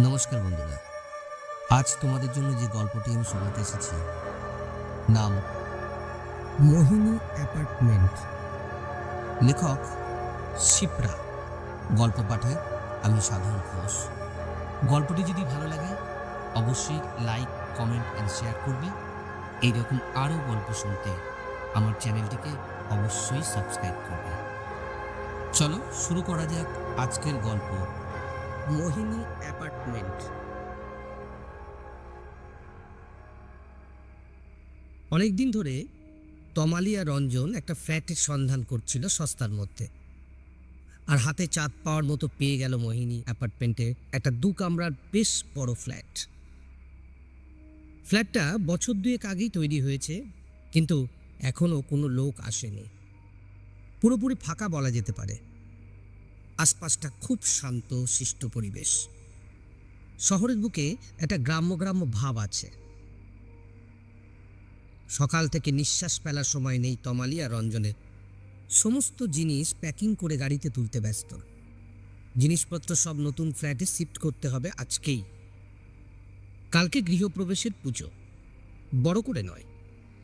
নমস্কার বন্ধুরা, আজ তোমাদের জন্য যে গল্পটি আমি শোনাতে এসেছি নাম মোহিনী অ্যাপার্টমেন্ট। লেখক শিপ্রা। গল্প পাঠে আমি সাধন ঘোষ। গল্পটি যদি ভালো লাগে অবশ্যই লাইক, কমেন্ট অ্যান্ড শেয়ার করবে। এইরকম আরও গল্প শুনতে আমার চ্যানেলটিকে অবশ্যই সাবস্ক্রাইব করবে। চলো শুরু করা যাক আজকের গল্প, মোহিনী অ্যাপার্টমেন্ট। অনেকদিন ধরে তমালি আর রঞ্জন একটা ফ্ল্যাটের সন্ধান করছিল সস্তার মধ্যে, আর হাতে চাঁদ পাওয়ার মতো পেয়ে গেল মোহিনী অ্যাপার্টমেন্টে একটা 2 কামরার বেশ বড় ফ্ল্যাট। ফ্ল্যাটটা বছর 2 আগেই তৈরি হয়েছে, কিন্তু এখনও কোনো লোক আসেনি। পুরোপুরি ফাঁকা বলা যেতে পারে। আশপাশটা খুব শান্ত শিষ্ট পরিবেশ। শহরের বুকে একটা গ্রাম্য গ্রাম্য ভাব আছে। সকাল থেকে নিঃশ্বাস ফেলার সময় নেই তমালি আর রঞ্জনের। সমস্ত জিনিস প্যাকিং করে গাড়িতে তুলতে ব্যস্ত। জিনিসপত্র সব নতুন ফ্ল্যাটে শিফট করতে হবে আজকেই। কালকে গৃহপ্রবেশের পুজো। বড় করে নয়,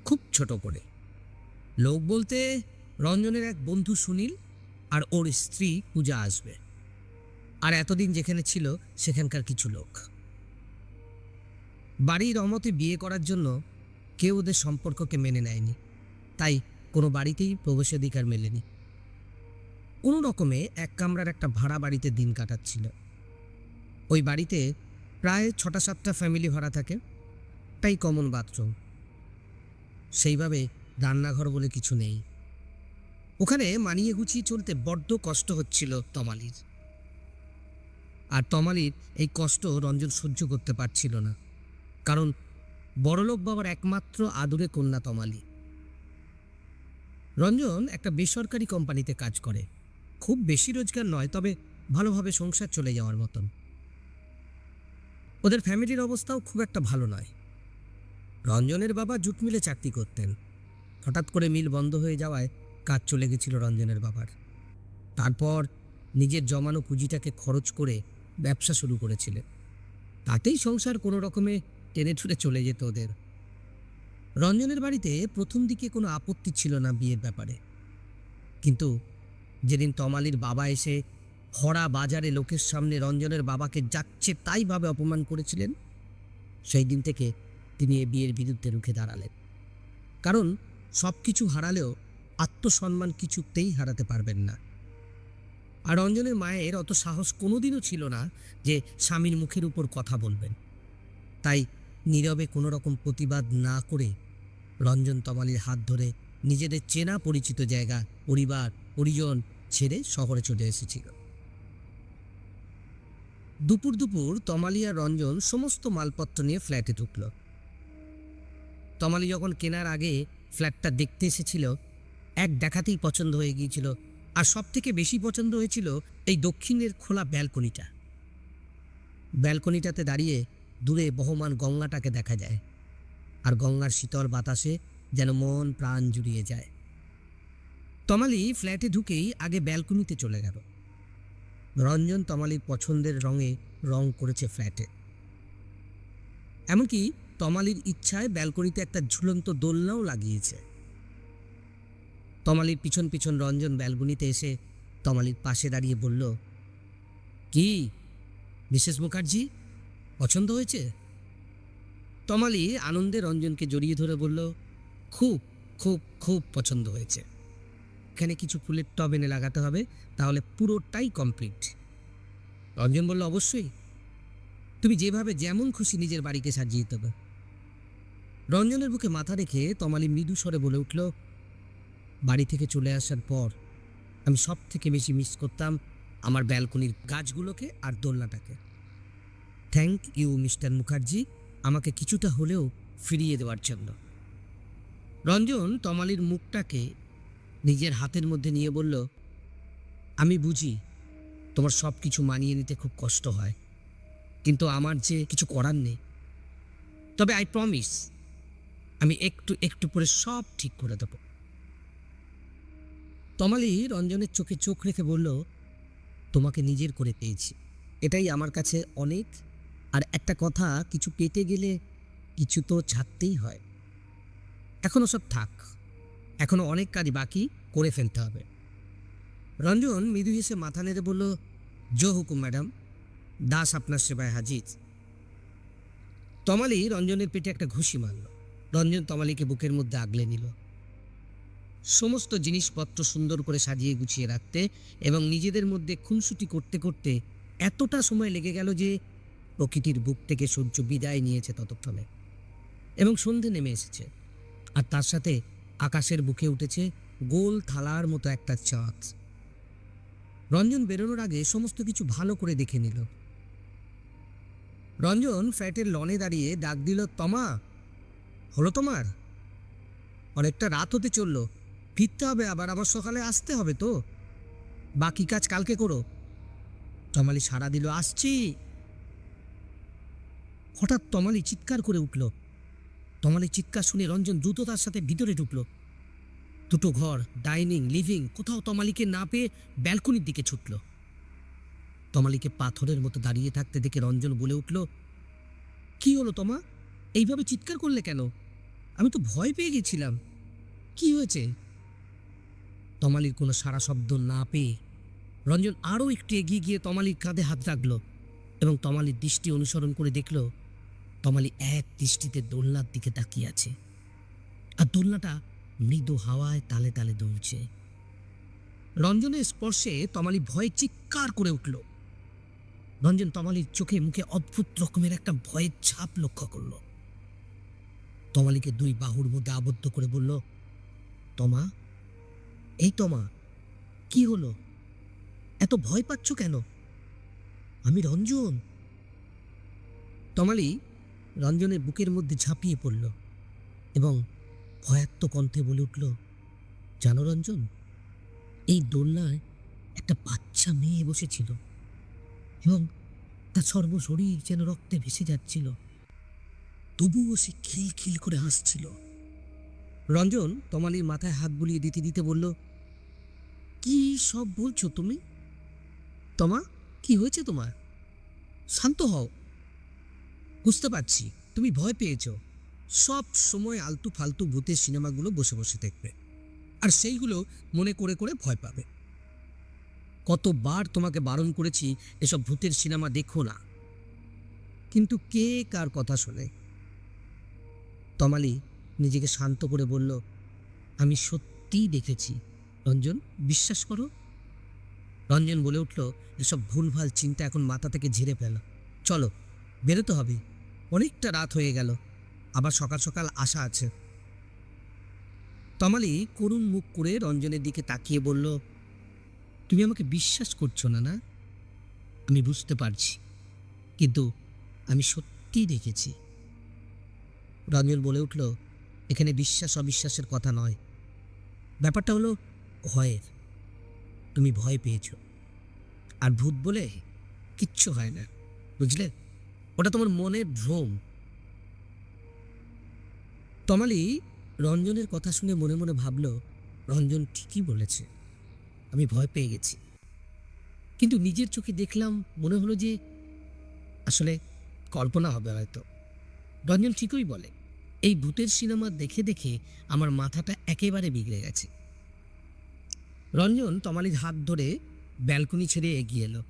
খুব ছোট করে। লোক বলতে রঞ্জনের এক বন্ধু সুনীল আর ওর স্ত্রী পূজা আসবে, আর এতদিন যেখানে ছিল সেখানকার কিছু লোক। বাড়ির অমতে বিয়ে করার জন্য কেউ ওদের সম্পর্ককে মেনে নেয়নি, তাই কোনো বাড়িতেই প্রবেশাধিকার মেলেনি। কোনো রকমে 1 কামরার একটা ভাড়া বাড়িতে দিন কাটাচ্ছিল। ওই বাড়িতে প্রায় 6-7টা ফ্যামিলি ভাড়া থাকে, তাই কমন বাথরুম। সেইভাবে রান্নাঘর বলে কিছু নেই। ওখানে মানিয়ে গুছিয়ে চলতে বড্ড কষ্ট হচ্ছিল তমালির। আর তমালির এই কষ্ট রঞ্জন সহ্য করতে পারছিল না, কারণ বড়লোক বাবার একমাত্র আদুরে কন্যা তমালি। রঞ্জন একটা বেসরকারি কোম্পানিতে কাজ করে। খুব বেশি রোজগার নয়, তবে ভালোভাবে সংসার চলে যাওয়ার মতন। ওদের ফ্যামিলির অবস্থাও খুব একটা ভালো নয়। রঞ্জনের বাবা জুট মিলে চাকরি করতেন। হঠাৎ করে মিল বন্ধ হয়ে যাওয়ায় কাজ চলে গেছিল রঞ্জনের বাবার। তারপর নিজের জমানো পুঁজিটাকে খরচ করে ব্যবসা শুরু করেছিলেন। তাতেই সংসার কোনো রকমে টেনে ঠুরে চলে যেত ওদের। রঞ্জনের বাড়িতে প্রথম দিকে কোনো আপত্তি ছিল না বিয়ের ব্যাপারে, কিন্তু যেদিন তমালির বাবা এসে ভরা বাজারে লোকের সামনে রঞ্জনের বাবাকে যাচ্ছে তাই ভাবে অপমান করেছিলেন, সেই দিন থেকে তিনি এ বিয়ের বিরুদ্ধে রুখে দাঁড়ালেন। কারণ সব কিছু হারালেও আত্মসম্মান কিছুতেই হারাতে পারবেন না। আর রঞ্জনের মায়ের অত সাহস কোনোদিনও ছিল না যে স্বামীর মুখের উপর কথা বলবেন। তাই নীরবে কোনো রকম প্রতিবাদ না করে রঞ্জন তমালির হাত ধরে নিজেদের চেনা পরিচিত জায়গা, পরিবার পরিজন ছেড়ে শহরে চলে এসেছিল। দুপুর দুপুর তমালি আর রঞ্জন সমস্ত মালপত্র নিয়ে ফ্ল্যাটে ঢুকল। তমালি যখন কেনার আগে ফ্ল্যাটটা দেখতে এসেছিল, এক দেখাতেই পছন্দ হয়ে গিয়েছিল। আর সব থেকে বেশি পছন্দ হয়েছিল এই দক্ষিণের খোলা ব্যালকনিটা। ব্যালকনিটাতে দাঁড়িয়ে দূরে বহমান গঙ্গাটাকে দেখা যায়, আর গঙ্গার শীতল বাতাসে যেন মন প্রাণ জুড়িয়ে যায়। তমালি ফ্ল্যাটে ঢুকেই আগে ব্যালকনিতে চলে গেল। রঞ্জন তমালির পছন্দের রঙে রং করেছে ফ্ল্যাটে। এমনকি তমালির ইচ্ছায় ব্যালকনিতে একটা ঝুলন্ত দোলনাও লাগিয়েছে। তমালির পিছন পিছন রঞ্জন ব্যালকনিতে এসে তমালির পাশে দাঁড়িয়ে বলল, কি মিসেস মুখার্জি, পছন্দ হয়েছে? তমালি আনন্দে রঞ্জনকে জড়িয়ে ধরে বলল, খুব খুব খুব পছন্দ হয়েছে। এখানে কিছু ফুলের টব এনে লাগাতে হবে, তাহলে পুরোটাই কমপ্লিট। রঞ্জন বলল, অবশ্যই, তুমি যেভাবে যেমন খুশি নিজের বাড়িকে সাজিয়ে দেবে। রঞ্জনের বুকে মাথা রেখে তমালি মৃদু স্বরে বলে উঠল, বাড়ি থেকে চলে আসার পর আমি সব থেকে বেশি মিস করতাম আমার ব্যালকনির গাছগুলোকে আর দোলনাটাকে। থ্যাংক ইউ মিস্টার মুখার্জি, আমাকে কিছুটা হলেও ফিরিয়ে দেওয়ার জন্য। রঞ্জন তমালির মুখটাকে নিজের হাতের মধ্যে নিয়ে বলল, আমি বুঝি তোমার সব কিছু মানিয়ে নিতে খুব কষ্ট হয়, কিন্তু আমার যে কিছু করার নেই। তবে আই প্রমিস, আমি একটু একটু করে সব ঠিক করে দেব। তমালি রঞ্জনের চোখে চোখ রেখে বলল, তোমাকে নিজের করে পেয়েছি, এটাই আমার কাছে অনেক আর একটা কথা, কিছু পেতে গেলে কিছু তো ছাড়তেই হয়। এখনও সব থাক, এখনও অনেক কাজ বাকি, করে ফেলতে হবে। রঞ্জন মৃদু হেসে মাথা নেড়ে বলল, জো হুকুম ম্যাডাম, দাস আপনার সেবায় হাজির। তমালি রঞ্জনের পেটে একটা ঘুষি মারল। রঞ্জন তমালিকে বুকের মধ্যে আগলে নিল। সমস্ত জিনিসপত্র সুন্দর করে সাজিয়ে গুছিয়ে রাখতে এবং নিজেদের মধ্যে খুনসুটি করতে করতে এতটা সময় লেগে গেল যে প্রকৃতির বুক থেকে সূর্য বিদায় নিয়েছে ততক্ষণে, এবং সন্ধে নেমে এসেছে। আর তার সাথে আকাশের বুকে উঠেছে গোল থালার মতো একটা চাঁদ। রঞ্জন বেরোনোর আগে সমস্ত কিছু ভালো করে দেখে নিল। রঞ্জন ফ্ল্যাটের লনে দাঁড়িয়ে ডাক দিল, তমা, হলো তোমার? অনেকটা রাত হতে চলল, ফিরতে হবে, আবার আমার সকালে আসতে হবে তো, বাকি কাজ কালকে করো। তমালি সাড়া দিল, আসছি। হঠাৎ তমালি চিৎকার করে উঠল। তমালি চিৎকার শুনে রঞ্জন দ্রুততার সাথে ভিতরে ঢুকল। দুটো ঘর, ডাইনিং, লিভিং, কোথাও তমালিকে না পেয়ে ব্যালকনির দিকে ছুটল। তমালিকে পাথরের মতো দাঁড়িয়ে থাকতে দেখে রঞ্জন বলে উঠল, কি হলো তোমা, এইভাবে চিৎকার করলে কেন? আমি তো ভয় পেয়ে গেছিলাম, কি হয়েছে? তমালির কোনো সারা শব্দ না পেয়ে রঞ্জন আরও একটু এগিয়ে গিয়ে তমালির কাঁধে হাত রাখল এবং তমালির দৃষ্টি অনুসরণ করে দেখল তমালি এক দৃষ্টিতে দোলনার দিকে তাকিয়ে আছে, আর দোলনাটা মৃদু হাওয়ায় তালে তালে দুলছে। রঞ্জনের স্পর্শে তমালি ভয়ে চিৎকার করে উঠল। রঞ্জন তমালির চোখে মুখে অদ্ভুত রকমের একটা ভয়ের ছাপ লক্ষ্য করল। তমালিকে দুই বাহুর মধ্যে আবদ্ধ করে বলল, তমা, এই তমা, কি হলো? এত ভয় পাচ্ছ কেন? আমি রঞ্জন। তমালি রঞ্জনের বুকের মধ্যে ঝাঁপিয়ে পড়ল এবং ভয়াত্ম কণ্ঠে বলে উঠল, জানো রঞ্জন, এই দোলনায় একটা বাচ্চা মেয়ে বসেছিল এবং তার সর্বশরীর যেন রক্তে ভেসে যাচ্ছিল, তবুও সে খিলখিল করে হাসছিল। রঞ্জন তমালির মাথায় হাত বুলিয়ে দিতে দিতে বলল, কি সব বলছো তুমি? তমা, কি হয়েছে তোমার? শান্ত হও। বুঝতে পারছি তুমি ভয় পেয়েছ। সব সময় আলতু ফালতু ভূতের সিনেমাগুলো বসে বসে দেখবে, আর সেইগুলো মনে করে করে ভয় পাবে। কতবার তোমাকে বারণ করেছি এসব ভূতের সিনেমা দেখো না, কিন্তু কে কার কথা শোনে? তমালি নিজেকে শান্ত করে বলল, আমি সত্যিই দেখেছি রঞ্জন, বিশ্বাস করো। রঞ্জন বলে উঠল, এসব ভুলভাল চিন্তা এখন মাথা থেকে ঝেড়ে ফেলো, চলো বেরোতে হবে, অনেকটা রাত হয়ে গেল, আবার সকাল সকাল আসা আছে। তমালি করুণ মুখ করে রঞ্জনের দিকে তাকিয়ে বলল, তুমি আমাকে বিশ্বাস করছো না, না? আমি বুঝতে পারছি, কিন্তু আমি সত্যিই দেখেছি। রঞ্জন বলে উঠল, এখানে বিশ্বাস অবিশ্বাসের কথা নয়, ব্যাপারটা হলো ভয়ের। তুমি ভয় পেয়েছ, আর ভূত বলে কিচ্ছু হয় না, বুঝলে? ওটা তোমার মনের ভ্রম। তমালি রঞ্জনের কথা শুনে মনে মনে ভাবল, রঞ্জন ঠিকই বলেছে, আমি ভয় পেয়ে গেছি, কিন্তু নিজের চোখে দেখলাম, মনে হলো যে আসলে কল্পনা হবে হয়তো। রঞ্জন ঠিকই বলে, এই ভূতের সিনেমা দেখে দেখে আমার মাথাটা একেবারে বিগড়ে গেছে। রঞ্জন তমালির হাত ধরে ব্যালকনি ছেড়ে এগিয়ে এলো,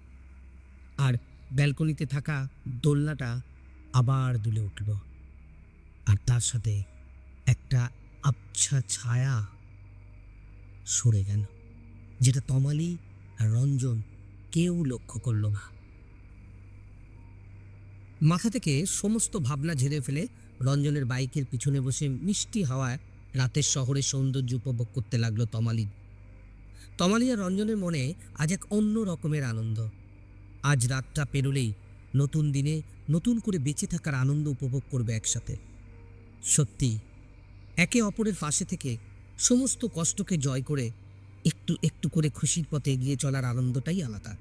আর ব্যালকনিতে থাকা দোলনাটা আবার দুলে উঠল, আর তার সাথে একটা আবছা ছায়া সরে গেল, যেটা তমালি আর রঞ্জন কেউ লক্ষ্য করল না। মাথা থেকে সমস্ত ভাবনা ঝেড়ে ফেলে রঞ্জনের বাইকের পিছনে বসে মিষ্টি হাওয়ায় রাতের শহরের সৌন্দর্য উপভোগ করতে লাগলো তমালি। তমালি আর রঞ্জনের মনে আজ এক অন্য রকমের আনন্দ। আজ রাতটা পেরোলেই নতুন দিনে নতুন করে বেঁচে থাকার আনন্দ উপভোগ করবে একসাথে। সত্যি, একে অপরের পাশে থেকে সমস্ত কষ্টকে জয় করে একটু একটু করে খুশির পথে এগিয়ে চলার আনন্দটাই আলাদা।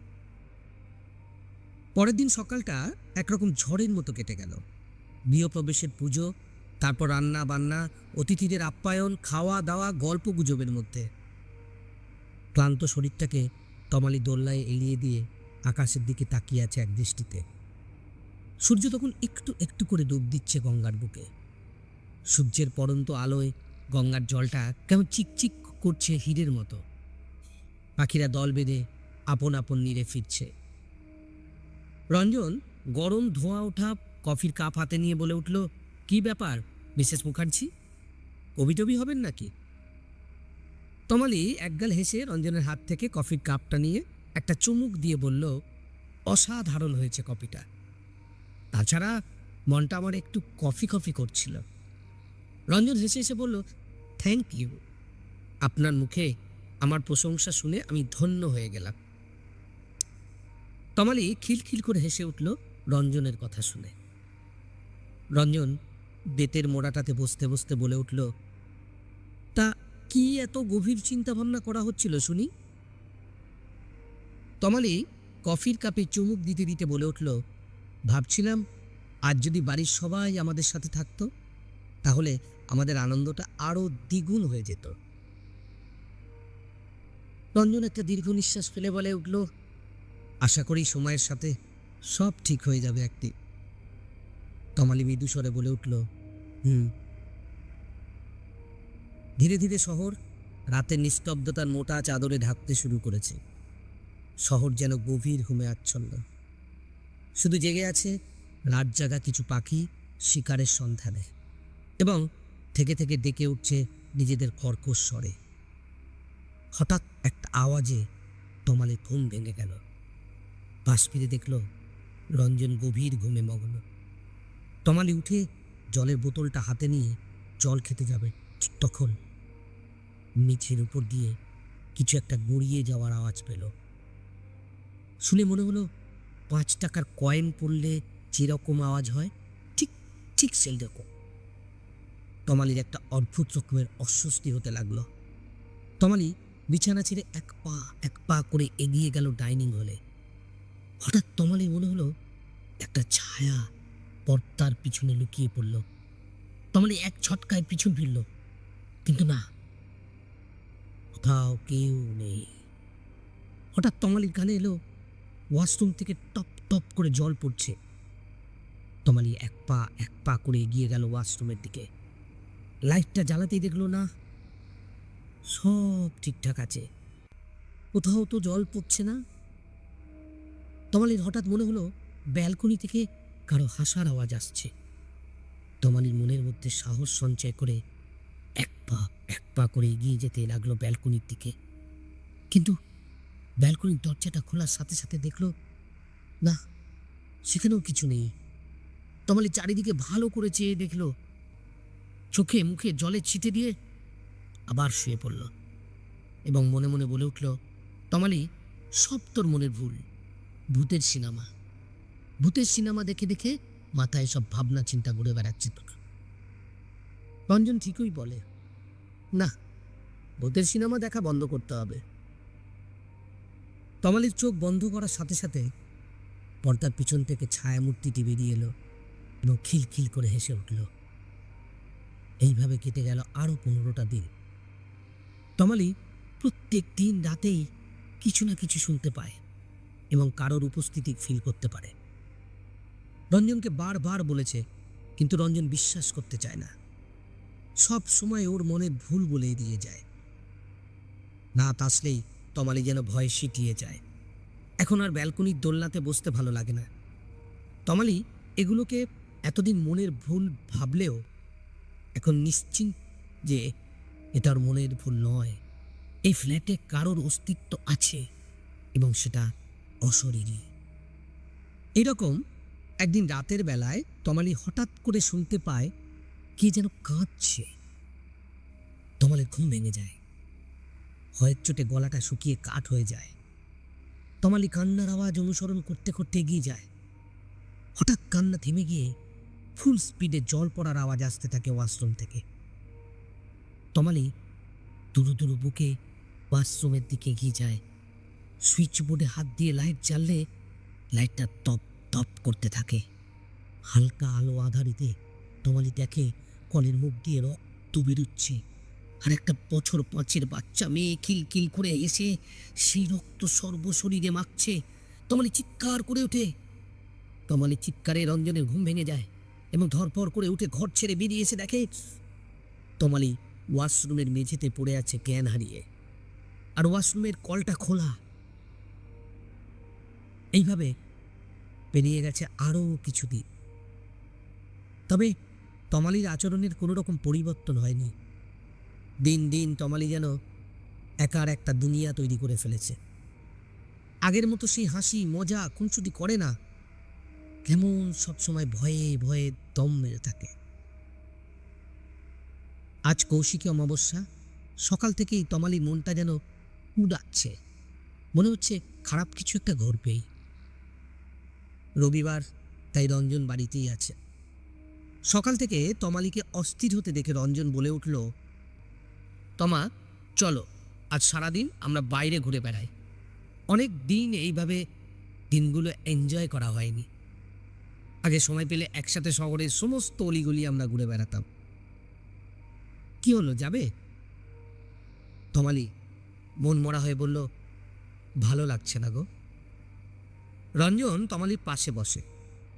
পরের দিন সকালটা একরকম ঝড়ের মতো কেটে গেল। গৃহপ্রবেশের পুজো, তারপর রান্না বান্না, অতিথিদের আপ্যায়ন, খাওয়া দাওয়া, গল্প গুজবের মধ্যে ক্লান্ত শরীরটাকে তমালি দোলনায় এড়িয়ে দিয়ে আকাশের দিকে তাকিয়ে আছে এক দৃষ্টিতে। সূর্য তখন একটু একটু করে ডুব দিচ্ছে গঙ্গার বুকে। সূর্যের পড়ন্ত আলোয় গঙ্গার জলটা কেমন চিকচিক করছে হীরের মতো। পাখিরা দল বেঁধে আপন আপন নীড়ে ফিরছে। রঞ্জন গরম ধোঁয়া ওঠা কফির কাপ হাতে নিয়ে বলে উঠল, কি ব্যাপার মিসেস মুখার্জি, কবি টবি হবেন নাকি? তমালি একগাল হেসে রঞ্জনের হাত থেকে কফির কাপটা নিয়ে একটা চুমুক দিয়ে বলল, অসাধারণ হয়েছে কফিটা। তাছাড়া মনটা আমার একটু কফি কফি করছিল। রঞ্জন হেসে হেসে বলল, থ্যাংক ইউ। আপনার মুখে আমার প্রশংসা শুনে আমি ধন্য হয়ে গেলাম। তমালি খিলখিল করে হেসে উঠল রঞ্জনের কথা শুনে। রঞ্জন বেতের মোড়াটাতে বসতে বসতে বলে উঠল, তা কি এত গভীর চিন্তা ভাবনা করা হচ্ছিল শুনি? তমালি কফির কাপে চুমুক দিতে দিতে বলে উঠল, ভাবছিলাম আজ যদি বাড়ির সবাই আমাদের সাথে থাকতো তাহলে আমাদের আনন্দটা আরো দ্বিগুণ হয়ে যেত। রঞ্জন একটা দীর্ঘ নিঃশ্বাস ফেলে বলে উঠল, আশা করি সময়ের সাথে সব ঠিক হয়ে যাবে একদিন। তমালি মৃদু স্বরে বলে উঠল, হুম। ধীরে ধীরে শহর রাতের নিস্তব্ধতার মোটা চাদরে ঢাকতে শুরু করেছে। শহর যেন গভীর ঘুমে আচ্ছন্ন। শুধু জেগে আছে রাত জাগা কিছু পাখি শিকারের সন্ধানে, এবং থেকে থেকে ডেকে উঠছে নিজেদের কর্কশ স্বরে। হঠাৎ একটা আওয়াজে তমালের ঘুম ভেঙে গেল। পাশ ফিরে দেখল রঞ্জন গভীর ঘুমে মগ্ন। তমালি উঠে জলের বোতলটা হাতে নিয়ে জল খেতে যাবে, ঠিক তখন নিচের উপর দিয়ে কিছু একটা গড়িয়ে যাওয়ার আওয়াজ পেল। শুনে মনে হলো 5 টাকার কয়েন পড়লে যেরকম আওয়াজ হয় ঠিক ঠিক সেই রকম। তমালির একটা অদ্ভুত রকমের অস্বস্তি হতে লাগলো। তমালি বিছানা ছেড়ে এক পা করে এগিয়ে গেল ডাইনিং হলে। হঠাৎ তমালি মনে হলো একটা ছায়া পর্দার পিছনে লুকিয়ে পড়ল। তমালি এক ছটকায় পিছন ফিরল, কিন্তু না, কোথাও কেউ নেই। হঠাৎ তমালির কানে এলো ওয়াশরুম থেকে টপ টপ করে জল পড়ছে। তমালি এক পা করে এগিয়ে গেল ওয়াশরুমের দিকে। লাইটটা জ্বালাতেই দেখলো না, সব ঠিকঠাক আছে, কোথাও তো জল পড়ছে না। তমালির হঠাৎ মনে হলো ব্যালকনি থেকে কারো হাসার আওয়াজ আসছে। তমালির মনের মধ্যে সাহস সঞ্চয় করে এক পা করে এগিয়ে যেতে লাগলো ব্যালকনির দিকে। কিন্তু ব্যালকনির দরজাটা খোলার সাথে সাথে দেখলো না, সেখানেও কিছু নেই। তমালি চারিদিকে ভালো করে চেয়ে দেখলো, চোখে মুখে জলে ছিটে দিয়ে আবার শুয়ে পড়ল এবং মনে মনে বলে উঠল, তমালি, সব তোর মনের ভুল। ভূতের সিনেমা দেখে দেখে মাথায় সব ভাবনা চিন্তা ঘুরে বেড়াচ্ছে তোর। রঞ্জন ঠিকই বলে, না, ভূতের সিনেমা দেখা বন্ধ করতে হবে। তমালির চোখ বন্ধ করার সাথে সাথে পর্দার পিছন থেকে ছায়ামূর্তিটি বেরিয়ে এলো এবং খিলখিল করে হেসে উঠল। এইভাবে কেটে গেল আরো 15টা দিন। তমালি প্রত্যেক দিন রাতেই কিছু না কিছু শুনতে পায় এবং কারোর উপস্থিতি ফিল করতে পারে। রঞ্জনকে বারবার বলেছে, কিন্তু রঞ্জন বিশ্বাস করতে চায় না। সব সময় ওর মনের ভুল বলে দিয়ে যায়। রাত আসলেই তমালি যেন ভয়ে সিটিয়ে যায়। এখন আর ব্যালকনির দোলনাতে বসতে ভালো লাগে না। তমালি এগুলোকে এতদিন মনের ভুল ভাবলেও এখন নিশ্চিন্ত যে এটা ওর মনের ভুল নয়। এই ফ্ল্যাটে কারোর অস্তিত্ব আছে এবং সেটা অশরীরী। এরকম একদিন রাতের বেলায় তমালি হঠাৎ করে শুনতে পায় কে যেন কাঁদছে। তমালির ঘুম ভেঙে যায়, ভয়ের চোটে গলাটা শুকিয়ে কাঠ হয়ে যায়। তমালি কান্নার আওয়াজ অনুসরণ করতে করতে এগিয়ে যায়। হঠাৎ কান্না থেমে গিয়ে ফুল স্পিডে জল পড়ার আওয়াজ আসতে থাকে ওয়াশরুম থেকে। তমালি দুরু দুরু বুকে ওয়াশরুমের দিকে এগিয়ে যায়। সুইচ বোর্ডে হাত দিয়ে লাইট জ্বাললে লাইটটা টপ টপ করতে থাকে। হালকা আলো আধারিতে তমালি দেখে কলের মুখ দিয়ে রক্ত বেরোচ্ছে, আর একটা বছর 5-এর বাচ্চা মেয়ে খিলখিল করে এসে সেই রক্ত সর্বশরীরে মাখছে। তমালি চিৎকার করে ওঠে। তমালি চিৎকারে রঞ্জনের ঘুম ভেঙে যায় এবং ধরপড় করে উঠে ঘর ছেড়ে বেরিয়ে এসে দেখে তমালি ওয়াশরুমের মেঝেতে পড়ে আছে জ্ঞান হারিয়ে, আর ওয়াশরুমের কলটা খোলা। এইভাবে পেরিয়ে গেছে আরও কিছুদিন। তবে তমালির আচরণের কোনো রকম পরিবর্তন হয়নি। দিন দিন তমালি যেন একার একটা দুনিয়া তৈরি করে ফেলেছে। আগের মতো সেই হাসি মজা খুনসুটি করে না, কেমন সবসময় ভয়ে ভয়ে দম মেরে থাকে। আজ কৌশিকী অমাবস্যা। সকাল থেকেই তমালির মনটা যেন উড়াচ্ছে, মনে হচ্ছে খারাপ কিছু একটা ঘটবেই। রবিবার, তাই রঞ্জন বাড়িতেই আছে। সকাল থেকে তমালিকে অস্থির হতে দেখে রঞ্জন বলে উঠল, তমা চলো, আজ সারাদিন আমরা বাইরে ঘুরে বেড়াই। অনেক দিন এইভাবে দিনগুলো এনজয় করা হয়নি। আগে সময় পেলে একসাথে শহরের সমস্ত অলিগলি আমরা ঘুরে বেড়াতাম। কি হলো, যাবে? তমালি মন মরা হয়ে বলল, ভালো লাগছে না গো। রঞ্জন তমালির পাশে বসে,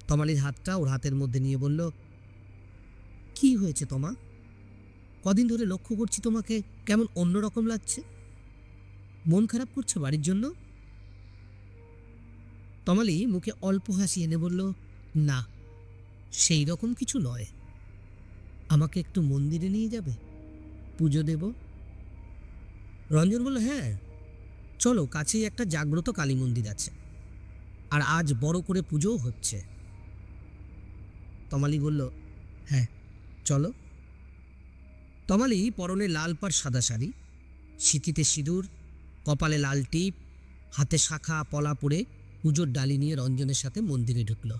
তমালির হাতটা ওর হাতের মধ্যে নিয়ে বলল, কি হয়েছে তোমা? কদিন ধরে লক্ষ্য করছি তোমাকে কেমন অন্যরকম লাগছে। মন খারাপ করছে বাড়ির জন্য? তমালি মুখে অল্প হাসি এনে বলল, না, সেই রকম কিছু নয়। আমাকে একটু মন্দিরে নিয়ে যাবে, পুজো দেব। রঞ্জন বলল, হ্যাঁ চলো, কাছেই একটা জাগ্রত কালী মন্দির আছে, আর আজ বড় করে পুজোও হচ্ছে। তমালি বলল, হ্যাঁ চলো। তমালি পরনে লাল পাড় সাদা শাড়ি, সিঁথিতে সিঁদুর, কপালে লাল টিপ, হাতে শাখা পলা পরে পুজোর ডালি নিয়ে রঞ্জনের সাথে মন্দিরে ঢুকল।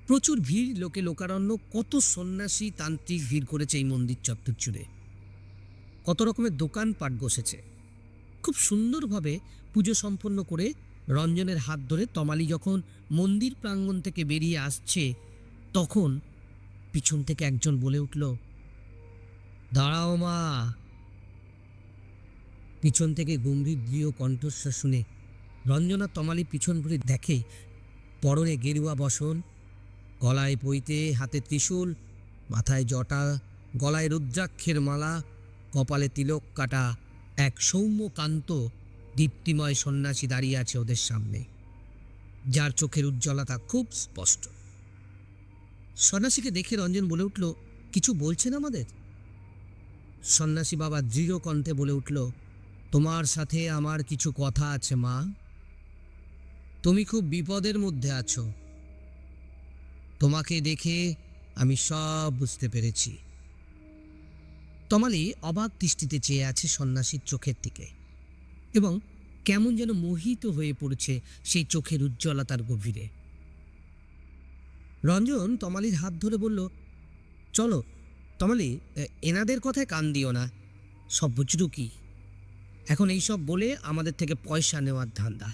প্রচুর ভিড়, লোকে লোকারণ্য, কত সন্ন্যাসী তান্ত্রিক ভিড় করেছে এই মন্দির চত্বর জুড়ে। কত রকমের দোকানপাট বসেছে। খুব সুন্দরভাবে পুজো সম্পন্ন করে রঞ্জনের হাত ধরে তমালি যখন মন্দির প্রাঙ্গণ থেকে বেরিয়ে আসছে, তখন পিছন থেকে একজন বলে উঠল, দাঁড়াও মা। পিছন থেকে গম্ভীর দৃঢ় কণ্ঠস্বর শুনে রঞ্জনা তমালি পিছন ঘুরে দেখে পরনে গেরুয়া বসন, গলায় পইতে, হাতে ত্রিশূল, মাথায় জটা, গলায় রুদ্রাক্ষের মালা, কপালে তিলক কাটা এক সৌম্যকান্ত দীপ্তিময় সন্ন্যাসী দাঁড়িয়ে আছে ওদের সামনে, যার চোখের উজ্জ্বলতা খুব স্পষ্ট। সন্ন্যাসীকে দেখে রঞ্জন বলে উঠল, কিছু বলছেন আমাদের? সন্ন্যাসী বাবা দৃঢ় কণ্ঠে বলে উঠল, তোমার সাথে আমার কিছু কথা আছে মা। তুমি খুব বিপদের মধ্যে আছো। তোমাকে দেখে আমি সব বুঝতে পেরেছি। তমালি অবাক দৃষ্টিতে চেয়ে আছে সন্ন্যাসীর চোখের দিকে এবং কেমন যেন মোহিত হয়ে পড়েছে সেই চোখের উজ্জ্বলতার গভীরে। রঞ্জন তমালির হাত ধরে বলল, চলো তমালি, এনাদের কথায় কান দিও না, সব বুঝরু কি এখন এইসব বলে আমাদের থেকে পয়সা নেওয়ার ধান্দা।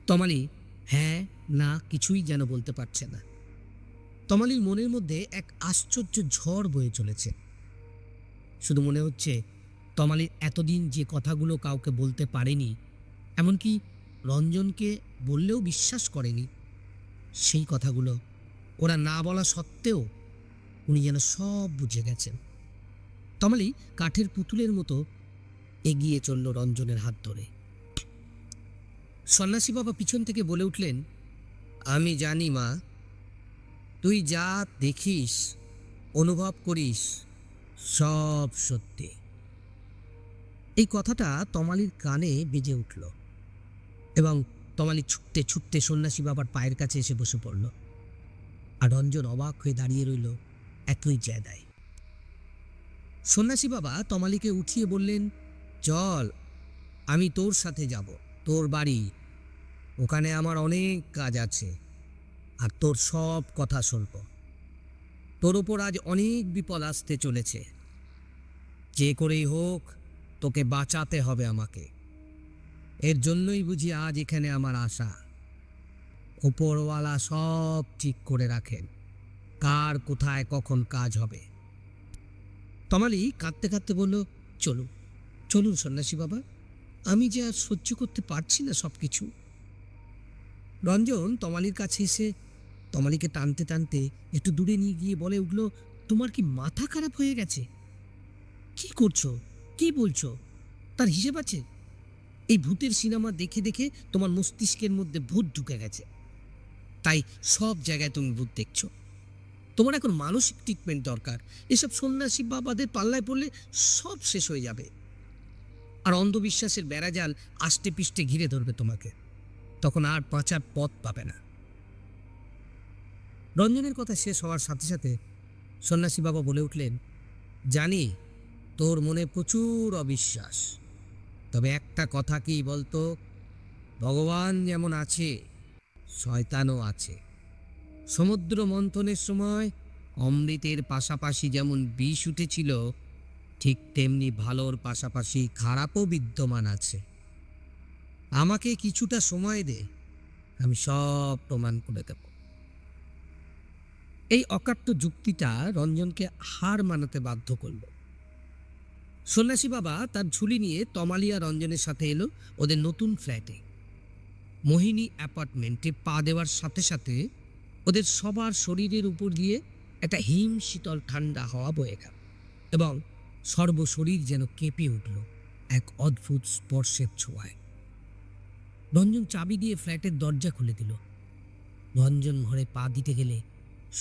তমালি হ্যাঁ না কিছুই যেন বলতে পারছে না। তমালির মনের মধ্যে এক আশ্চর্য ঝড় বয়ে চলেছে। শুধু মনে হচ্ছে তমালির এতদিন যে কথাগুলো কাউকে বলতে পারেনি, এমনকি রঞ্জনকে বললেও বিশ্বাস করেনি, সেই কথাগুলো ওরা না বলা সত্ত্বেও উনি যেন সব বুঝে গেছেন। তমালি কাঠের পুতুলের মতো এগিয়ে চলল রঞ্জনের হাত ধরে। সন্ন্যাসী বাবা পিছন থেকে বলে উঠলেন, আমি জানি মা, তুই যা দেখিস, অনুভব করিস, সব সত্যি। এই কথাটা তমালির কানে বেজে উঠল এবং তমালি ছুটতে ছুটতে সন্ন্যাসী বাবার পায়ের কাছে এসে বসে পড়ল। আর রঞ্জন অবাক হয়ে দাঁড়িয়ে রইল এতই জ্যাদায়। সন্ন্যাসী বাবা তমালিকে উঠিয়ে বললেন, চল, আমি তোর সাথে যাব, তোর বাড়ি। ওখানে আমার অনেক কাজ আছে, আর তোর সব কথা শুনব। তোর ওপর আজ অনেক বিপদ আসতে চলেছে, যে করেই হোক তোকে বাঁচাতে হবে আমাকে। এর জন্যই বুঝি আজ এখানে আমার আশা। ওপরওয়ালা সব ঠিক করে রাখেন, কার কোথায় কখন কাজ হবে। তমালি কাঁদতে কাঁদতে বলল, চলুন চলুন সন্ন্যাসী বাবা, আমি যে আর সহ্য করতে পারছি না সব কিছু। রঞ্জন তমালির কাছে এসে তমালিকে টানতে টানতে একটু দূরে নিয়ে গিয়ে বলে উঠল, তোমার কি মাথা খারাপ হয়ে গেছে? কি করছো, কি বলছো? তার হিসেব আছে? এই ভূতের সিনেমা দেখে দেখে তোমার মস্তিষ্কের মধ্যে ভূত ঢুকে গেছে, তাই সব জায়গায় তুমি ভূত দেখছো। তোমার এখন মানসিক ট্রিটমেন্ট দরকার। এসব সন্ন্যাসী বাবাদের পাল্লায় পড়লে সব শেষ হয়ে যাবে, আর অন্ধবিশ্বাসের বেড়াজাল আষ্টে পিষ্টে ঘিরে ধরবে তোমাকে। তখন আর বাঁচার পথ পাবে না। রঞ্জনের কথা শেষ হওয়ার সাথে সাথে সন্ন্যাসী বাবা বলে উঠলেন, জানি তোর মনে প্রচুর অবিশ্বাস, তবে একটা কথা কি বলতো, ভগবান যেমন আছে শয়তানও আছে। সমুদ্র মন্থনের সময় অমৃতের পাশাপাশি যেমন বিষ উঠেছিল, ঠিক তেমনি ভালোর পাশাপাশি খারাপও বিদ্যমান আছে। আমাকে কিছুটা সময় দে, আমি সব প্রমাণ করে দেব। এই অকাট্য যুক্তিটা রঞ্জনকে হার মানাতে বাধ্য করল। সন্ন্যাসী বাবা তার ঝুলি নিয়ে তমালিয়া রঞ্জনের সাথে এলো ওদের নতুন ফ্ল্যাটে। মোহিনী অ্যাপার্টমেন্টে পা দেওয়ার সাথে সাথে ওদের সবার শরীরের উপর দিয়ে একটা হিম শীতল ঠান্ডা হাওয়া বয়ে গেল এবং সর্বশরীর যেন কেঁপে উঠল এক অদ্ভুত স্পর্শের ছোঁয়ায়। রঞ্জন চাবি দিয়ে ফ্ল্যাটের দরজা খুলে দিল। রঞ্জন ঘরে পা দিতে গেলে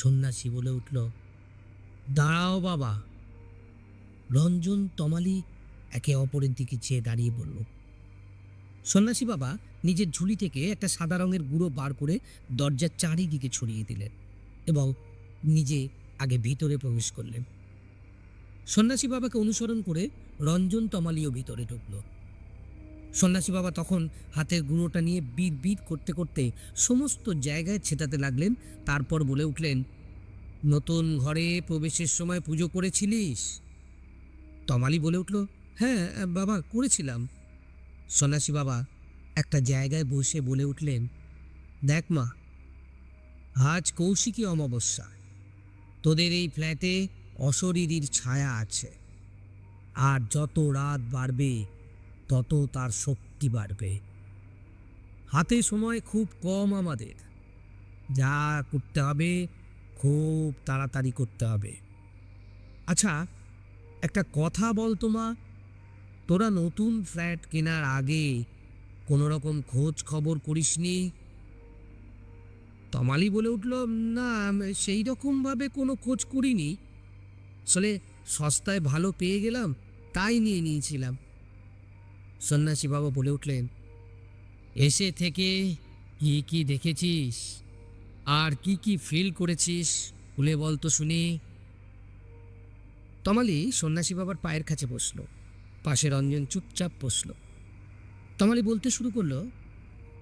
সন্ন্যাসী বলে উঠল, দাঁড়াও বাবা। রঞ্জন তমালি একে অপরের দিকে চেয়ে দাঁড়িয়ে বলল। সন্ন্যাসী বাবা নিজের ঝুলি থেকে একটা সাদা রঙের গুঁড়ো বার করে দরজার চারিদিকে ছড়িয়ে দিলেন এবং নিজে আগে ভিতরে প্রবেশ করলেন। সন্ন্যাসী বাবাকে অনুসরণ করে রঞ্জন তমালিও ভিতরে ঢুকল। সন্ন্যাসী বাবা তখন হাতের গুঁড়োটা নিয়ে বিড় বিড় করতে করতে সমস্ত জায়গায় ছেটাতে লাগলেন। তারপর বলে উঠলেন, নতুন ঘরে প্রবেশের সময় পুজো করেছিলিস? তমালি বলে উঠল, হ্যাঁ বাবা, করেছিলাম। সন্ন্যাসী বাবা একটা জায়গায় বসে বলে উঠলেন, দেখ মা, আজ কৌশিকী অমাবস্যা। তোদের এই ফ্ল্যাটে অশরীরীর ছায়া আছে, আর যত রাত বাড়বে তত তার শক্তি বাড়বে। হাতে সময় খুব কম আমাদের, যা করতে হবে খুব তাড়াতাড়ি করতে হবে। আচ্ছা, একটা কথা বল তো মা, তোরা নতুন ফ্ল্যাট কেনার আগে কোনো রকম খোঁজ খবর করিসনি? তমালি বলে উঠল, না, সেই রকমভাবে কোনো খোঁজ করিনি। আসলে সস্তায় ভালো পেয়ে গেলাম, তাই নিয়ে নিয়েছিলাম। সন্ন্যাসী বাবা বলে উঠলেন, এসে থেকে কি কি দেখেছিস আর কি কি ফিল করেছিস খুলে বল তো শুনি। তমালি সন্ন্যাসী বাবার পায়ের কাছে বসল। পাশে রঞ্জন চুপচাপ বসল। তমালি বলতে শুরু করলো,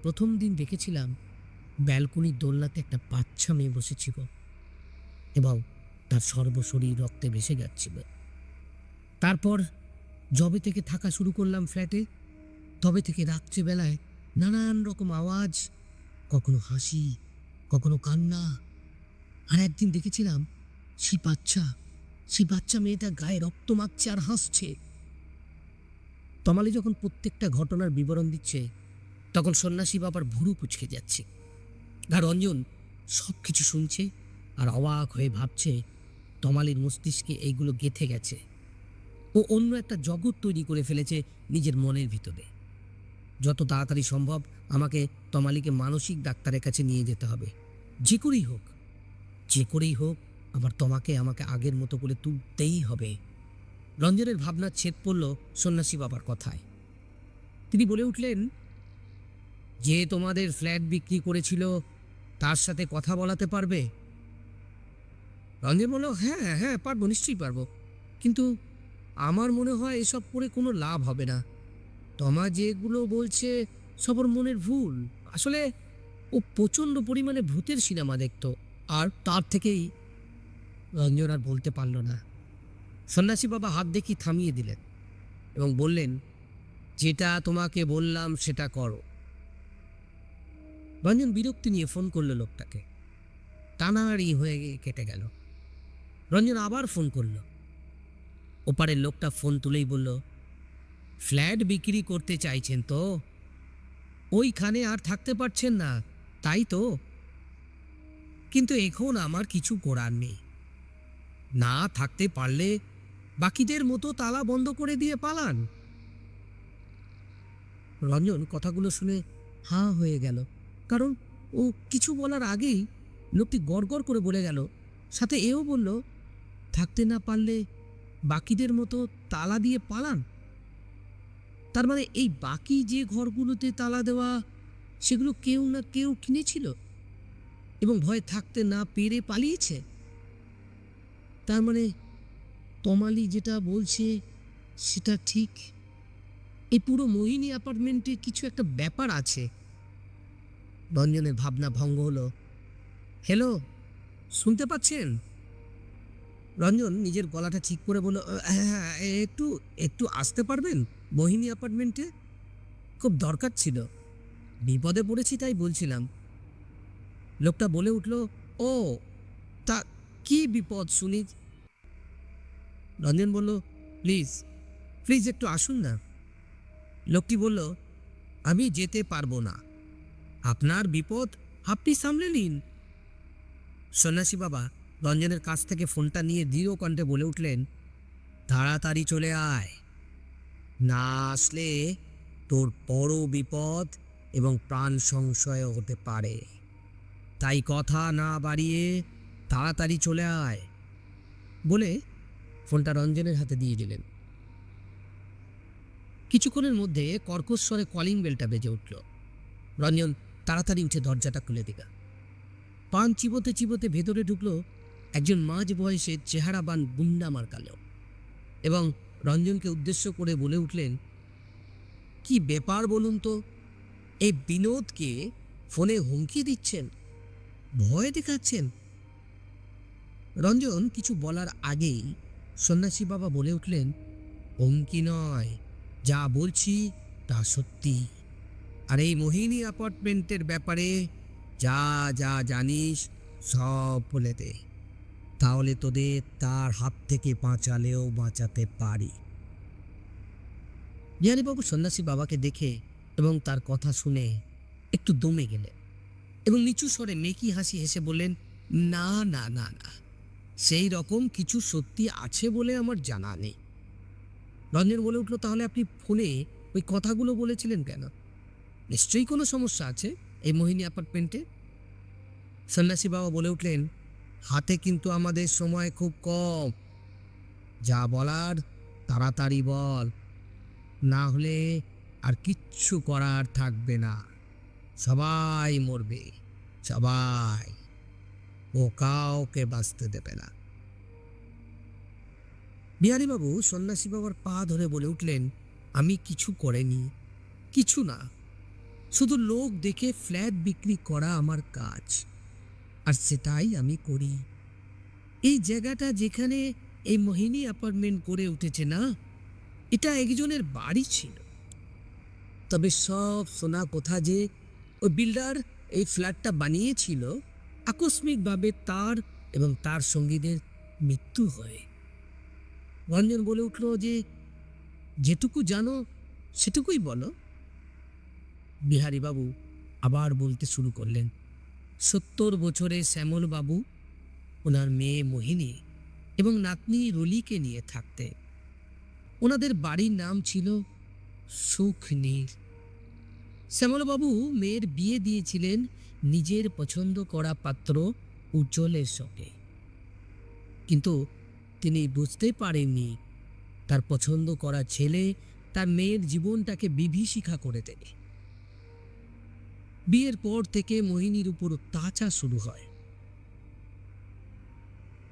প্রথম দিন দেখেছিলাম ব্যালকনির দোলনাতে একটা বাচ্চা মেয়ে বসেছিল এবং তার সর্বশরীর রক্তে ভেসে যাচ্ছিল। তারপর যবে থেকে থাকা শুরু করলাম ফ্ল্যাটে, তবে থেকে রাত্রিবেলায় নানান রকম আওয়াজ, কখনো হাসি, কখনো কান্না। আর একদিন দেখেছিলাম সেই বাচ্চা মেয়েটা গায়ে রক্ত মাখছে আর হাসছে। তমালি যখন প্রত্যেকটা ঘটনার বিবরণ দিচ্ছে, তখন সন্ন্যাসী বাবার ভুরু কুঁচকে যাচ্ছে। আর রঞ্জন সব কিছু শুনছে আর অবাক হয়ে ভাবছে, তমালির মস্তিষ্কে এইগুলো গেঁথে গেছে। ও অন্য একটা জগৎ তৈরি করে ফেলেছে নিজের মনের ভিতরে। যত তাড়াতাড়ি সম্ভব আমাকে তমালিকে মানসিক ডাক্তারের কাছে নিয়ে যেতে হবে। যে করেই হোক আবার তোমাকে আমাকে আগের মতো করে তুলতেই হবে। রঞ্জনের ভাবনার ছেদ পড়ল সন্ন্যাসী বাবার কথায়। তিনি বলে উঠলেন, যে তোমাদের ফ্ল্যাট বিক্রি করেছিল তার সাথে কথা বলাতে পারবে? রঞ্জন বলল, হ্যাঁ হ্যাঁ পারবো, নিশ্চয়ই পারবো, কিন্তু আমার মনে হয় এসব করে কোনো লাভ হবে না। তমা যেগুলো বলছে সব ওর মনের ভুল। আসলে ও প্রচণ্ড পরিমাণে ভূতের সিনেমা দেখতো, আর তার থেকেই। রঞ্জন আর বলতে পারল না। সন্ন্যাসী বাবা হাত দেখি থামিয়ে দিলেন এবং বললেন, যেটা তোমাকে বললাম সেটা করো। রঞ্জন বিরক্তি নিয়ে ফোন করলো লোকটাকে। টানাড়ি হয়ে কেটে গেল। রঞ্জন আবার ফোন করল। ওপারের লোকটা ফোন তুলেই বলল, ফ্ল্যাট বিক্রি করতে চাইছেন তো? ওইখানে আর থাকতে পারছেন না, তাই তো, কিন্তু এখন আমার কিছু করার নেই। না থাকতে পারলে বাকিদের মতো তালা বন্ধ করে দিয়ে পালান। রঞ্জন কথাগুলো শুনে হাঁ হয়ে গেল, কারণ ও কিছু বলার আগেই লোকটি গড়গড় করে বলে গেল, সাথে এও বলল, থাকতে না পারলে বাকিদের মতো তালা দিয়ে পালান। তার মানে এই বাকি যে ঘরগুলোতে তালা দেওয়া, সেগুলো কেউ না কেউ কিনেছিল এবং ভয়ে থাকতে না পেরে পালিয়েছে। তার মানে তমালি যেটা বলছে সেটা ঠিক। এই পুরো মোহিনী অ্যাপার্টমেন্টে কিছু একটা ব্যাপার আছে। রঞ্জনের ভাবনা ভঙ্গ হলো। হ্যালো, শুনতে পাচ্ছেন? রঞ্জন নিজের গলাটা ঠিক করে বলল, হ্যাঁ হ্যাঁ, একটু একটু আসতে পারবেন মোহিনী অ্যাপার্টমেন্টে? খুব দরকার ছিল, বিপদে পড়েছি তাই বলছিলাম। লোকটা বলে উঠল, ও তা কি বিপদ শুনি? রঞ্জন বলল, প্লিজ প্লিজ একটু আসুন না। লোকটি বলল, আমি যেতে পারবো না, আপনার বিপদ আপনি সামলে নিন। সন্ন্যাসী বাবা রঞ্জনের কাছ থেকে ফোনটা নিয়ে দৃঢ় কণ্ঠে বলে উঠলেন, তাড়াতাড়ি চলে আয়, না আসলে তোর বড় বিপদ এবং প্রাণ সংশয় হতে পারে। তাই কথা না বাড়িয়ে তাড়াতাড়ি চলে আয়। বলে ফোনটা রঞ্জনের হাতে দিয়ে দিলেন। কিছুক্ষণের মধ্যে কর্কশ্বরে কলিং বেলটা বেজে উঠল। রঞ্জন তাড়াতাড়ি উঠে দরজাটা খুলে দিল। পান চিবোতে চিবোতে ভেতরে ঢুকলো একজন মাঝ বয়সের চেহারাবান গুন্ডা মার্কালো এবং রঞ্জনকে উদ্দেশ্য করে বলে উঠলেন, কি ব্যাপার বলুন তো? এই বিনোদকে ফোনে হুমকি দিচ্ছেন, ভয় দেখাচ্ছেন। রঞ্জন কিছু বলার আগেই সন্ন্যাসী বাবা বলে উঠলেন, হুমকি নয়, যা বলছি তা সত্যি। আর এই মোহিনী অ্যাপার্টমেন্টের ব্যাপারে যা যা জানিস সব বলে দে, তাহলে তোদের তার হাত থেকে বাঁচালেও বাঁচাতে পারি। বিহারীবাবু সন্ন্যাসী বাবাকে দেখে এবং তার কথা শুনে একটু দমে গেলেন এবং নিচু স্বরে মেকি হাসি হেসে বললেন, না না না না, সেই রকম কিছু সত্যি আছে বলে আমার জানা নেই। রঞ্জন বলে উঠল, তাহলে আপনি ফোনে ওই কথাগুলো বলেছিলেন কেন? নিশ্চয়ই কোনো সমস্যা আছে এই মোহিনী অ্যাপার্টমেন্টে। সন্ন্যাসী বাবা বলে উঠলেন, হাতে কিন্তু আমাদের সময় খুব কম, যা বলার তাড়াতাড়ি বল, না হলে আর কিচ্ছু করার থাকবে না। সবাই মরবে, সবাই, ও কাউকে বাঁচতে দেবে না। বিহারীবাবু সন্ন্যাসী বাবার পা ধরে বলে উঠলেন, আমি কিছু করিনি, কিছু না, শুধু লোক দেখে ফ্ল্যাট বিক্রি করা আমার কাজ, আর সেটাই আমি করি। এই জায়গাটা যেখানে এই মোহিনী অ্যাপার্টমেন্ট গড়ে উঠেছে না, এটা একজনের বাড়ি ছিল। তবে সব শোনা কথা যে ওই বিল্ডার এই ফ্ল্যাটটা বানিয়েছিল আকস্মিকভাবে তার এবং তার সঙ্গীদের মৃত্যু হয়। রঞ্জন বলে উঠল, যে যেটুকু জানো সেটুকুই বলো। বিহারীবাবু আবার বলতে শুরু করলেন, 70 বছরের শ্যামলবাবু ওনার মেয়ে মোহিনী এবং নাতনি রলিকে নিয়ে থাকতে। ওনাদের বাড়ির নাম ছিল সুখনীর। শ্যামলবাবু মেয়ের বিয়ে দিয়েছিলেন নিজের পছন্দ করা পাত্র উজ্জ্বলের সঙ্গে, কিন্তু তিনি বুঝতে পারেননি তার পছন্দ করা ছেলে তার মেয়ের জীবনটাকে বিভীষিকা করে দেবে। বিয়ের পর থেকে মোহিনীর উপর অত্যাচার শুরু হয়।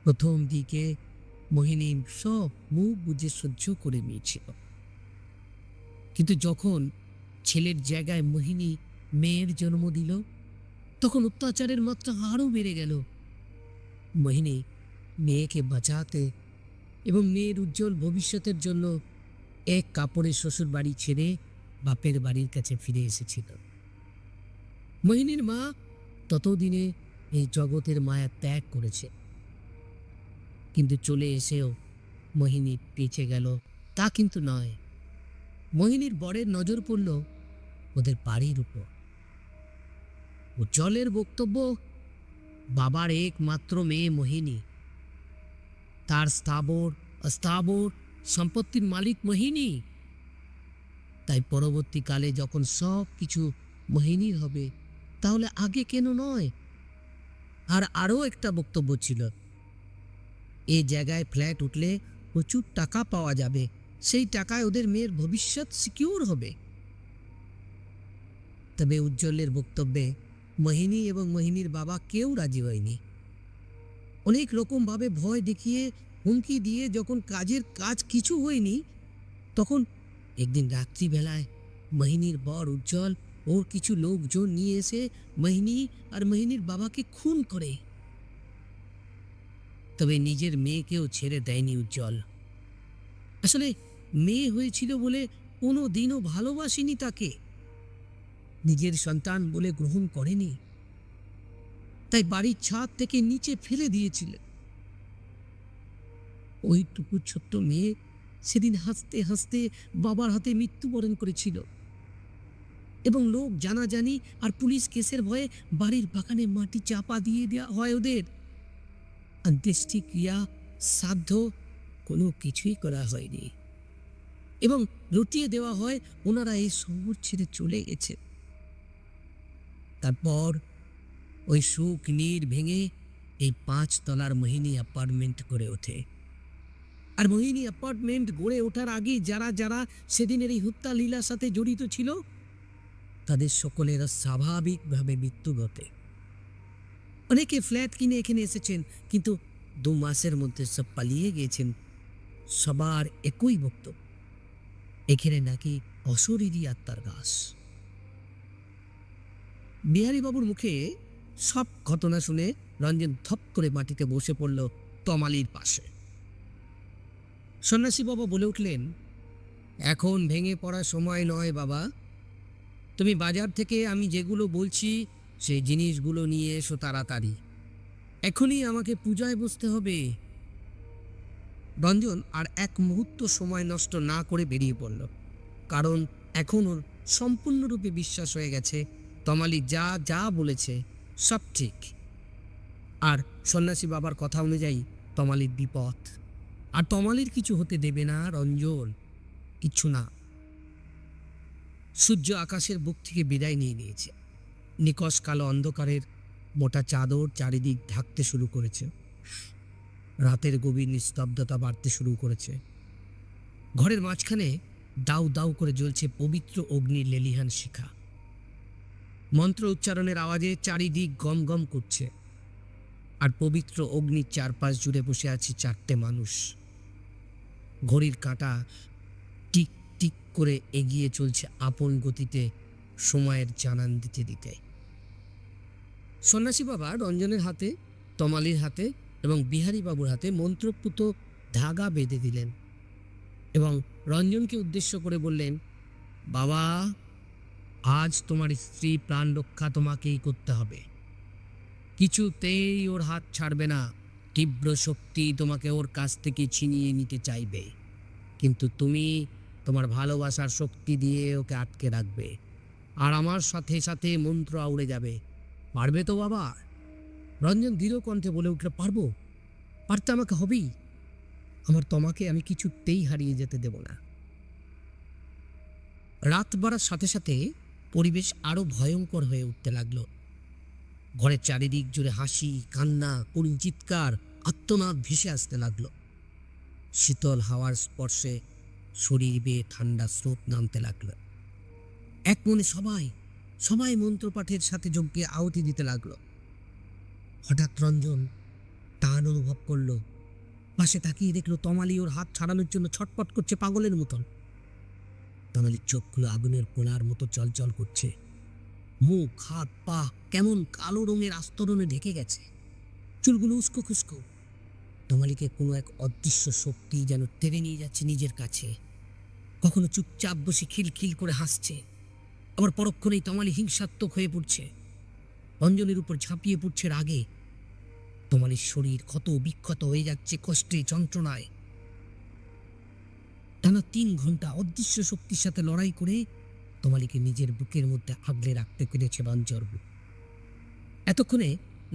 প্রথম দিকে মোহিনী সব মুখ বুজে সহ্য করে নিয়েছিল, কিন্তু যখন ছেলের জায়গায় মোহিনী মেয়ের জন্ম দিল, তখন অত্যাচারের মাত্রা আরও বেড়ে গেল। মোহিনী মেয়েকে বাঁচাতে এবং মেয়ের উজ্জ্বল ভবিষ্যতের জন্য এক কাপড়ে শ্বশুর বাড়ি ছেড়ে বাপের বাড়ির কাছে ফিরে এসেছিল। মোহিনীর মা ততদিনে এই জগতের মায়া ত্যাগ করেছে, কিন্তু চলে এসেও মোহিনী বেঁচে গেল তা কিন্তু নয়। মোহিনীর বরের নজর পড়ল ওদের বাড়ির উপর। উজ্জ্বলের বক্তব্য, বাবার একমাত্র মেয়ে মোহিনী, তার স্থাবর অস্থাবর সম্পত্তির মালিক মোহিনী। তাই পরবর্তীকালে যখন সব কিছু মোহিনীর হবে, তাহলে আগে কেন নয়? আর আরও একটা বক্তব্য ছিল, এই জায়গায় ফ্ল্যাট উঠলে প্রচুর টাকা পাওয়া যাবে, সেই টাকায় ওদের মেয়ের ভবিষ্যৎ সিকিউর হবে। তবে উজ্জ্বলের বক্তব্যে মোহিনী এবং মোহিনীর বাবা কেউ রাজি হয়নি। অনেক রকমভাবে ভয় দেখিয়ে, হুমকি দিয়ে যখন কাজ কিছু হয়নি, তখন একদিন রাত্রিবেলায় মোহিনীর বর উজ্জ্বল ওর কিছু লোকজন নিয়ে এসে মোহিনী আর মোহিনীর বাবাকে খুন করে। তবে নিজের মেয়েকেও ছেড়ে দেয়নি উজ্জ্বল। আসলে মেয়ে হয়েছিল বলে কোনো দিনও ভালোবাসেনি তাকে, নিজের সন্তান বলে গ্রহণ করেনি। তাই বাড়ির ছাদ থেকে নিচে ফেলে দিয়েছিল। ওইটুকু ছোট্ট মেয়ে সেদিন হাসতে হাসতে বাবার হাতে মৃত্যুবরণ করেছিল, এবং লোক জানাজানি আর পুলিশ কেসের ভয়ে বাড়ির বাগানে মাটি চাপা দিয়ে দেওয়া হয় ওদের। অন্ত্যেষ্টিক্রিয়া, শ্রাদ্ধ কোনো কিছুই করা হয়নি, এবং রটিয়ে দেওয়া হয় ওনারা এই শহর ছেড়ে চলে গেছে। তারপর ওই সুখ নীড় ভেঙে এই 5 তলার মোহিনী অ্যাপার্টমেন্ট গড়ে ওঠে। আর মোহিনী অ্যাপার্টমেন্ট গড়ে ওঠার আগে যারা যারা সেদিনের এই হত্যা লীলার সাথে জড়িত ছিল, তাদের সকলের স্বাভাবিকভাবে মৃত্যু ঘটে। অনেকে ফ্ল্যাট কিনে এখানে এসেছেন, কিন্তু 2 মাসের মধ্যে সব পালিয়ে গিয়েছেন। সবার একই বক্তব্য, এখানে নাকি অশরীরী আত্মার বাস। বিহারীবাবুর মুখে সব ঘটনা শুনে রঞ্জন ধপ করে মাটিতে বসে পড়ল তমালির পাশে। সন্ন্যাসী বাবা বলে উঠলেন, এখন ভেঙে পড়ার সময় নয় বাবা, তুমি বাজার থেকে আমি যেগুলো বলছি সেই জিনিসগুলো নিয়ে এসো তাড়াতাড়ি, এখনই আমাকে পূজায় বসতে হবে। রঞ্জন আর এক মুহূর্ত সময় নষ্ট না করে বেরিয়ে পড়ল, কারণ এখন ওর সম্পূর্ণরূপে বিশ্বাস হয়ে গেছে তমালি যা যা বলেছে সব ঠিক। আর সন্ন্যাসী বাবার কথা অনুযায়ী তমালির বিপদ, আর তমালির কিছু হতে দেবে না রঞ্জন, কিচ্ছু না। সূর্য আকাশের বুক থেকে বিদায় নিয়ে নিয়েছে। নিকষ কালো অন্ধকারের মোটা চাদর চারিদিক ঢাকতে শুরু করেছে। রাতের গভীর নিস্তব্ধতা বাড়তে শুরু করেছে। ঘরের মাঝখানে দাউ দাউ করে জ্বলছে পবিত্র অগ্নির লেলিহান শিখা। মন্ত্র উচ্চারণের আওয়াজে চারিদিক গম গম করছে। আর পবিত্র অগ্নির চারপাশ জুড়ে বসে আছে 4টে মানুষ। ঘড়ির কাঁটা টিক টিক করে এগিয়ে চলছে আপন গতিতে, সময়ের জানান দিতে দিতে। সন্ন্যাসী বাবা রঞ্জনের হাতে, তমালির হাতে এবং বিহারীবাবুর হাতে মন্ত্রপুত ধাগা বেঁধে দিলেন এবং রঞ্জনকে উদ্দেশ্য করে বললেন, বাবা, আজ তোমার স্ত্রী প্রাণ রক্ষা তোমাকেই করতে হবে। কিছুতেই ওর হাত ছাড়বে না। তীব্র শক্তি তোমাকে ওর কাছ থেকে ছিনিয়ে নিতে চাইবে, কিন্তু তুমি তোমার ভালোবাসার শক্তি দিয়ে ওকে আটকে রাখবে, আর আমার সাথে সাথে মন্ত্র আউড়ে যাবে। পারবে তো বাবা? রঞ্জন দৃঢ় কণ্ঠে বলে উঠল, পারবো, পারতে আমাকে হবেই। আমার তোমাকে আমি কিছুতেই হারিয়ে যেতে দেব না। রাত বাড়ার সাথে সাথে পরিবেশ আরো ভয়ঙ্কর হয়ে উঠতে লাগলো। ঘরের চারিদিক জুড়ে হাসি, কান্না, করুণ চিৎকার, আর্তনাদ ভেসে আসতে লাগলো। শীতল হাওয়ার স্পর্শে শরীর বেয়ে ঠান্ডা স্রোত নামতে লাগলো। এক মনে সবাই সবাই মন্ত্রপাঠের সাথে যজ্ঞে আহুতি দিতে লাগলো। হঠাৎ রঞ্জন টান অনুভব করলো। পাশে তাকিয়ে দেখলো তমালি ওর হাত ছাড়ানোর জন্য ছটপট করছে পাগলের মতন। তমালির চোখগুলো আগুনের কোলার মতো চলচল করছে। মুখ, হাত, পা কেমন কালো রঙের আস্তরণে ঢেকে গেছে। চুলগুলো উস্কো খুস্কো। তমালিকে কোনো এক অদৃশ্য শক্তি যেন টেনে নিয়ে যাচ্ছে নিজের কাছে। কখনো চুপচাপ বসে খিলখিল করে হাসছে, আবার পরক্ষণেই তমালি হিংসাত্মক হয়ে পড়ছে। রঞ্জনের উপর ঝাঁপিয়ে পড়ছে রাগে। তমালির শরীর ক্ষত বিক্ষত হয়ে যাচ্ছে কষ্টে, যন্ত্রণায়। টানা 3 ঘন্টা অদৃশ্য শক্তির সাথে লড়াই করে তমালিকে নিজের বুকের মধ্যে আগলে রাখতে পেরেছে রঞ্জন। এতক্ষণে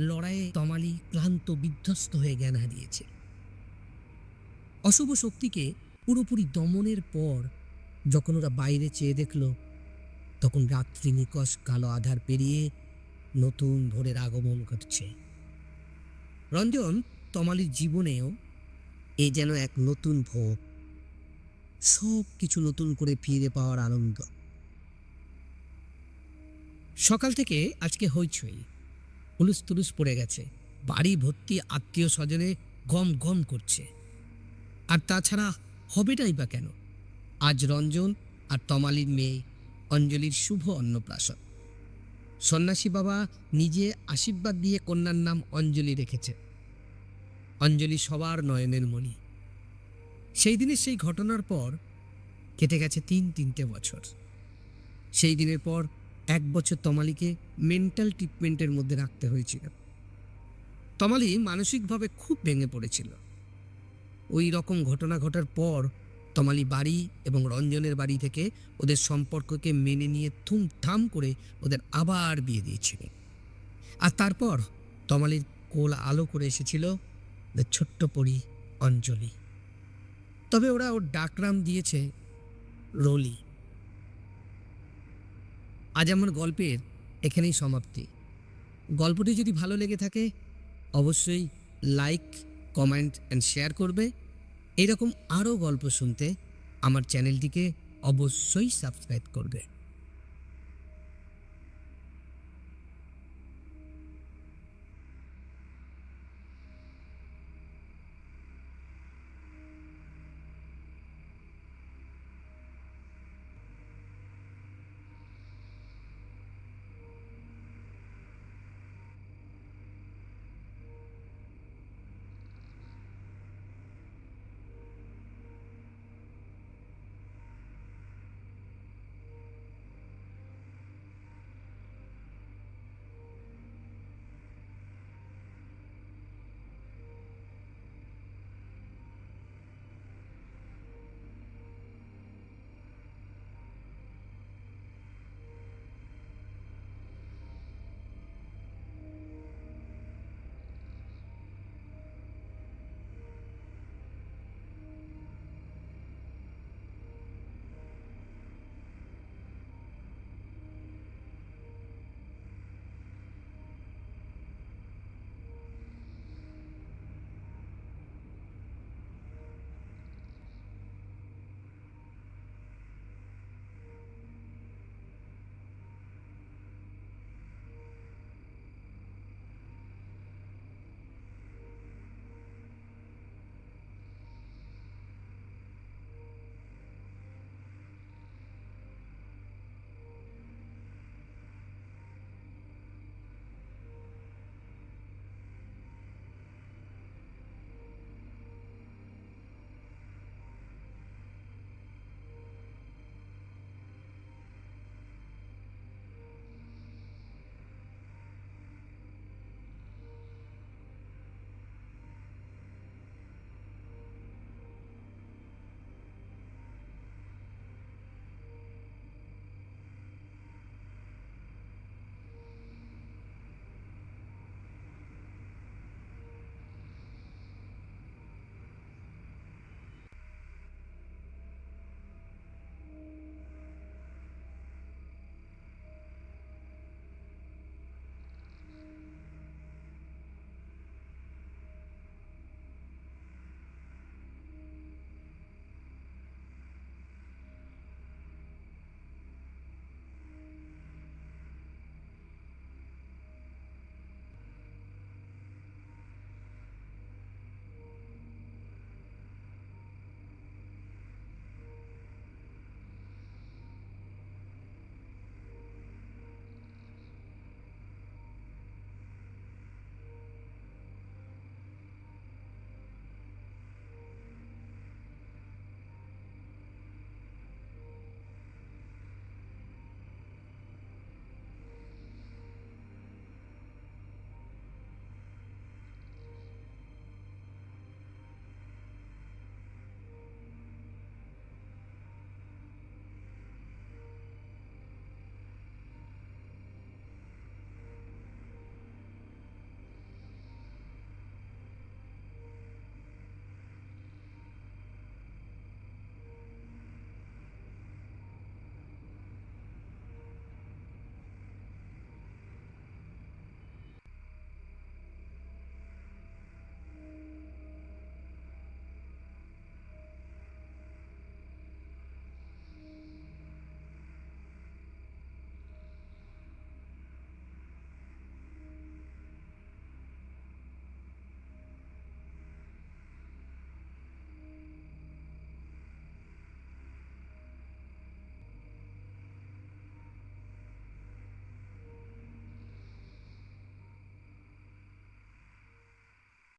লড়াইয়ে তমালি ক্লান্ত বিধ্বস্ত হয়ে জ্ঞান হারিয়েছে। অশুভ শক্তিকে পুরোপুরি দমনের পর যখন ওরা বাইরে চেয়ে দেখল, তখন রাত্রি নিকষ কালো আধার পেরিয়ে নতুন ভোরের আগমন ঘটছে। রঞ্জন তমালির জীবনেও এ যেন এক নতুন ভোগ, সব কিছু নতুন করে ফিরে পাওয়ার আনন্দ। সকাল থেকে আজকে হইচই, হুলুস তুলুস পড়ে গেছে, বাড়ি ভর্তি আত্মীয় স্বজনে গম গম করছে। আর তাছাড়া হবেটাই বা কেন, আজ রঞ্জন আর তমালির মেয়ে অঞ্জলির শুভ অন্নপ্রাশন। সন্ন্যাসী বাবা নিজে আশীর্বাদ দিয়ে কন্যার নাম অঞ্জলি রেখেছে। অঞ্জলি সবার নয়নের মণি। সেই দিনের সেই ঘটনার পর কেটে গেছে তিনটে বছর। সেই দিনের পর 1 বছর তমালিকে মেন্টাল ট্রিটমেন্টের মধ্যে রাখতে হয়েছিল। তমালি মানসিকভাবে খুব ভেঙে পড়েছিল। ওই রকম ঘটনা ঘটার পর তমালি বাড়ি এবং রঞ্জনের বাড়ি থেকে ওদের সম্পর্ককে মেনে নিয়ে থুমথাম করে ওদের আবার বিয়ে দিয়েছিল। আর তারপর তমালির কোল আলো করে এসেছিল ওদের ছোট্ট পরী অঞ্জলি। তবে ওরা ওর ডাকনাম দিয়েছে রলি। আজ আমার গল্পের এখানেই সমাপ্তি। গল্পটি যদি ভালো লেগে থাকে অবশ্যই লাইক, কমেন্ট অ্যান্ড শেয়ার করবে। এইরকম আরও গল্প শুনতে আমার চ্যানেলটিকে অবশ্যই সাবস্ক্রাইব করবে।